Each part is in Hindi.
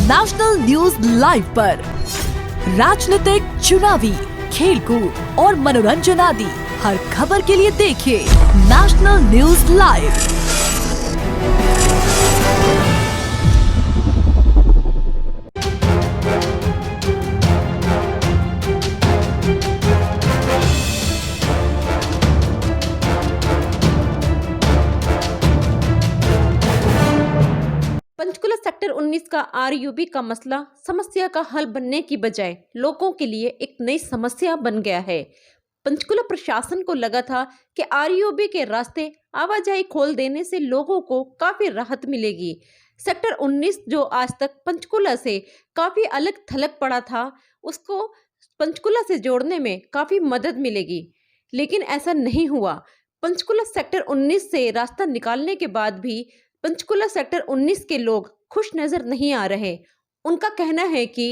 नेशनल न्यूज लाइव पर राजनीतिक, चुनावी, खेलकूद और मनोरंजन आदि हर खबर के लिए देखिए national news live. Panchkula sector 19 का आरयूबी का मसला समस्या का हल बनने की बजाय लोगों के लिए एक नई समस्या बन गया है। पंचकुला प्रशासन को लगा था कि आरयूबी के रास्ते आवाजाही खोल देने से लोगों को काफी राहत मिलेगी। सेक्टर 19 जो आज तक पंचकुला से काफी अलग थलग पड़ा था, उसको पंचकुला से जोड़ने में काफी मदद मिलेगी, लेकिन ऐसा नहीं हुआ। पंचकुला सेक्टर 19 से रास्ता निकालने के बाद भी पंचकुला सेक्टर 19 के लोग खुश नजर नहीं आ रहे। उनका कहना है कि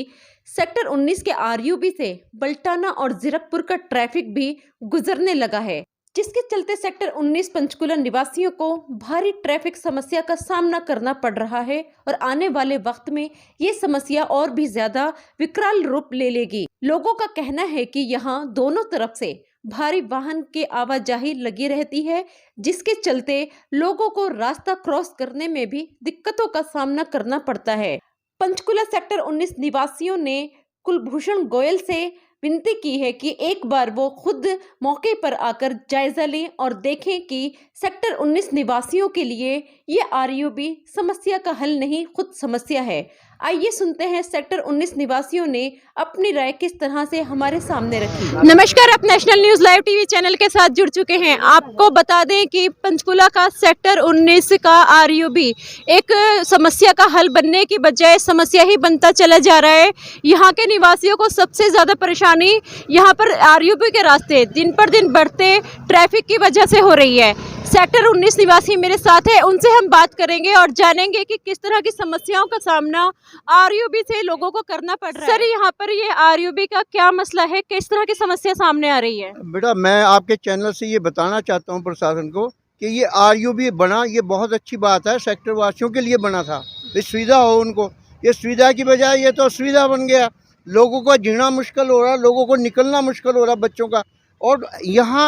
सेक्टर 19 के आरयूबी से बल्टाना और जीरकपुर का ट्रैफिक भी गुजरने लगा है, जिसके चलते सेक्टर 19 पंचकुला निवासियों को भारी ट्रैफिक समस्या का सामना करना पड़ रहा है और आने वाले वक्त में ये समस्या और भी ज्यादा विकराल रूप ले लेगी। लोगों का कहना है कि यहाँ दोनों तरफ से भारी वाहन की आवाजाही लगी रहती है, जिसके चलते लोगों को रास्ता क्रॉस करने में भी दिक्कतों का सामना करना पड़ता है। पंचकुला सेक्टर 19 निवासियों ने कुलभूषण गोयल से विनती की है कि एक बार वो खुद मौके पर आकर जायजा लें और देखें कि सेक्टर 19 निवासियों के लिए ये आरयूबी समस्या का हल नहीं, खुद समस्या है। आइए सुनते हैं सेक्टर 19 निवासियों ने अपनी राय किस तरह से हमारे सामने रखी। नमस्कार, आप national news live TV channel के साथ जुड़ चुके हैं। आपको बता दें कि पंचकुला का सेक्टर 19 का आरयूबी एक समस्या का हल बनने की बजाय समस्या ही बनता चला जा रहा है। यहाँ के निवासियों को सबसे ज्यादा परेशानी यहाँ पर आरयूबी के रास्ते दिन पर दिन बढ़ते ट्रैफिक की वजह से हो रही है। सेक्टर 19 निवासी मेरे साथ है, उनसे हम बात करेंगे और जानेंगे कि किस तरह की समस्याओं का सामना आरयूबी से लोगों को करना पड़ रहा है। सर, यहाँ पर ये आरयूबी का क्या मसला है, किस तरह की समस्या सामने आ रही है? बेटा, मैं आपके चैनल से ये बताना चाहता हूँ प्रशासन को कि ये आरयूबी बना, ये बहुत अच्छी बात है। सेक्टर वासियों के लिए बना था, ये सुविधा हो उनको। ये सुविधा की बजाय ये तो असुविधा बन गया। लोगों को जीना मुश्किल हो रहा, लोगों को निकलना मुश्किल हो रहा बच्चों का। और यहाँ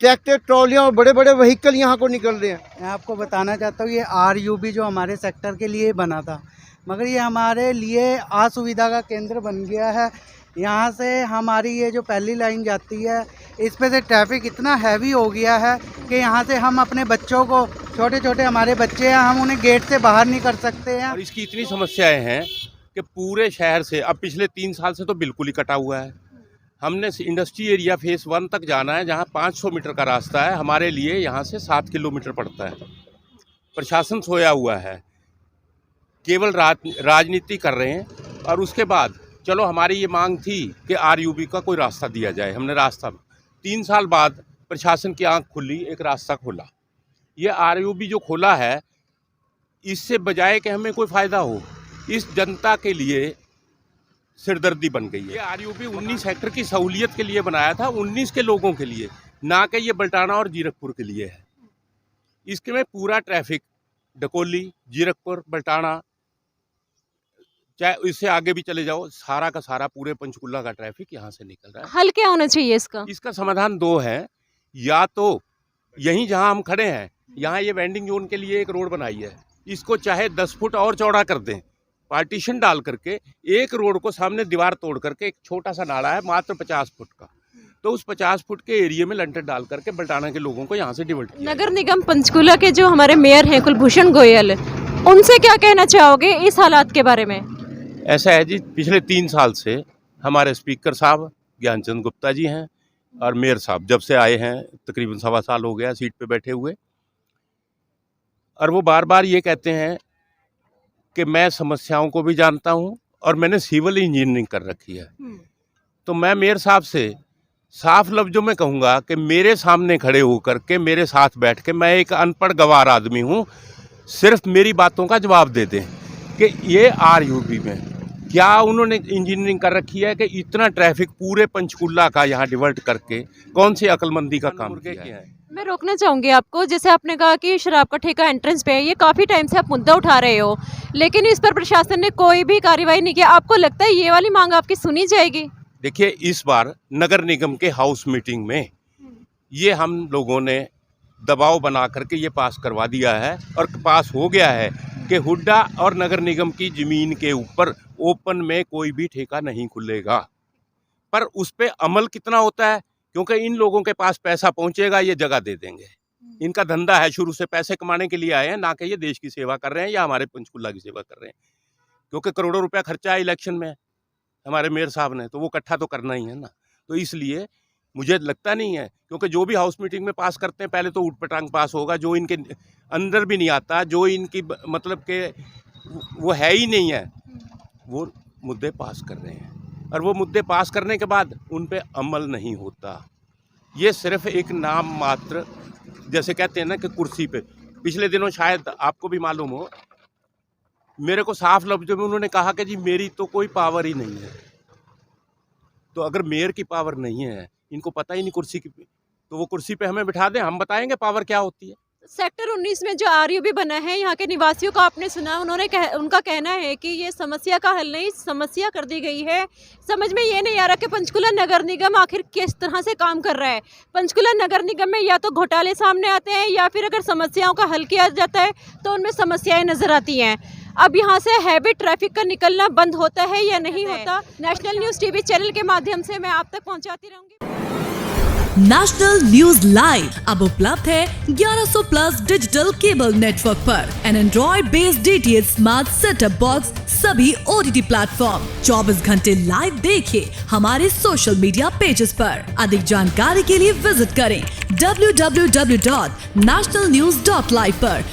ट्रैक्टर, ट्रॉलियाँ और बड़े बड़े व्हीकल यहाँ को निकल रहे हैं। मैं आपको बताना चाहता हूँ, ये आरयूबी जो हमारे सेक्टर के लिए बना था, मगर ये हमारे लिए असुविधा का केंद्र बन गया है। यहाँ से हमारी ये जो पहली लाइन जाती है, इस पे से ट्रैफिक इतना हैवी हो गया है कि यहाँ से हम अपने बच्चों को, छोटे छोटे हमारे बच्चे हैं, हम उन्हें गेट से बाहर नहीं कर सकते हैं। और इसकी इतनी समस्याएं हैं कि पूरे शहर से अब पिछले 3 साल से तो बिल्कुल ही कटा हुआ है। हमने इंडस्ट्री एरिया फेस 1 तक जाना है, जहाँ 500 मीटर का रास्ता है, हमारे लिए यहाँ से 7 किलोमीटर पड़ता है। प्रशासन सोया हुआ है, केवल राजनीति कर रहे हैं। और उसके बाद चलो, हमारी ये मांग थी कि आरयूबी का कोई रास्ता दिया जाए। हमने रास्ता 3 साल बाद प्रशासन की आंख खुली, एक रास्ता खोला। ये आरयूबी जो खोला है, इससे बजाय कि हमें कोई फ़ायदा हो, इस जनता के लिए सिरदर्दी बन गई है। ये आरयूबी 19 सेक्टर की सहूलियत के लिए बनाया था, 19 के लोगों के लिए, ना कि ये बल्टाना और जीरकपुर के लिए है। इसके में पूरा ट्रैफिक डकोली, जीरकपुर, बल्टाना, चाहे इससे आगे भी चले जाओ, सारा का सारा पूरे पंचकुला का ट्रैफिक यहाँ से निकल रहा है। हल क्या होना चाहिए इसका? इसका समाधान 2 है। या तो यहीं जहाँ हम खड़े हैं, यहाँ ये वेंडिंग जोन के लिए एक रोड बनाई है, इसको चाहे 10 फुट और चौड़ा कर दें, पार्टीशन डाल करके एक रोड को सामने दीवार तोड़ करके एक छोटा सा नाला है मात्र 50 फुट का, तो उस 50 फुट के एरिया में लंटर डाल करके बल्टाना के लोगों को यहाँ से डिवर्ट किया। नगर निगम पंचकुला के जो हमारे मेयर हैं कुलभूषण गोयल, उनसे क्या कहना चाहोगे इस हालात के बारे में? ऐसा है जी, पिछले 3 साल से हमारे स्पीकर साहब ज्ञानचंद गुप्ता जी हैं और मेयर साहब जब से आए हैं, तकरीबन 1.25 साल हो गया सीट पे बैठे हुए, और वो बार बार ये कहते हैं कि मैं समस्याओं को भी जानता हूं और मैंने सिविल इंजीनियरिंग कर रखी है। तो मैं मेयर साहब से साफ लफ्जों में कहूँगा कि मेरे सामने खड़े होकर के, मेरे साथ बैठ के, मैं एक अनपढ़ गवार आदमी हूँ, सिर्फ मेरी बातों का जवाब दे दें कि ये आरयूबी में क्या उन्होंने इंजीनियरिंग कर रखी है कि इतना ट्रैफिक पूरे पंचकुला का यहाँ डिवर्ट करके कौन सी अक्लमंदी का काम किया है। मैं रोकना चाहूँगी आपको, जैसे आपने कहा कि शराब का ठेका एंट्रेंस पे है, ये काफ़ी टाइम से आप मुद्दा उठा रहे हो, लेकिन इस पर प्रशासन ने कोई भी कार्रवाई नहीं किया। आपको लगता है ये वाली मांग आपकी सुनी जाएगी? देखिए, इस बार नगर निगम के हाउस मीटिंग में ये हम लोगों ने दबाव बना करके ये पास करवा दिया है और पास हो गया है कि हुड्डा और नगर निगम की ज़मीन के ऊपर ओपन में कोई भी ठेका नहीं खुलेगा। पर उस पे अमल कितना होता है, क्योंकि इन लोगों के पास पैसा पहुंचेगा, ये जगह दे देंगे। इनका धंधा है, शुरू से पैसे कमाने के लिए आए हैं, ना कि ये देश की सेवा कर रहे हैं या हमारे पंचकुला की सेवा कर रहे हैं। क्योंकि करोड़ों रुपया खर्चा है इलेक्शन में हमारे मेयर साहब ने, तो वो इकट्ठा तो करना ही है ना। तो इसलिए मुझे लगता नहीं है, क्योंकि जो भी हाउस मीटिंग में पास करते हैं पहले तो ऊट पटांग पास होगा, जो इनके अंदर भी नहीं आता, जो इनकी मतलब के वो है ही नहीं है, वो मुद्दे पास कर रहे हैं। और वो मुद्दे पास करने के बाद उन पे अमल नहीं होता। ये सिर्फ एक नाम मात्र, जैसे कहते हैं ना कि कुर्सी पे। पिछले दिनों शायद आपको भी मालूम हो, मेरे को साफ लफ्ज़ों में उन्होंने कहा कि जी मेरी तो कोई पावर ही नहीं है। तो अगर मेयर की पावर नहीं है, इनको पता ही नहीं कुर्सी की, तो वो कुर्सी पे हमें बिठा दें, हम बताएंगे पावर क्या होती है। सेक्टर 19 में जो आरयूबी बना है, यहाँ के निवासियों का आपने सुना, उनका कहना है कि ये समस्या का हल नहीं, समस्या कर दी गई है। समझ में ये नहीं आ रहा कि पंचकुला नगर निगम आखिर किस तरह से काम कर रहा है। पंचकुला नगर निगम में या तो घोटाले सामने आते हैं, या फिर अगर समस्याओं का हल किया जाता है तो उनमें समस्याएं नजर आती हैं। अब यहाँ से हैवी ट्रैफिक का निकलना बंद होता है या नहीं होता, नेशनल न्यूज़ टीवी चैनल के माध्यम से मैं आप तक पहुँचाती रहूँगी। नेशनल न्यूज लाइव अब उपलब्ध है 1100 प्लस डिजिटल केबल नेटवर्क पर and Android based DTH smart setup box सभी OTT प्लेटफॉर्म। 24 घंटे लाइव देखिए हमारे सोशल मीडिया पेजेस पर। अधिक जानकारी के लिए विजिट करें www.nationalnews.live पर।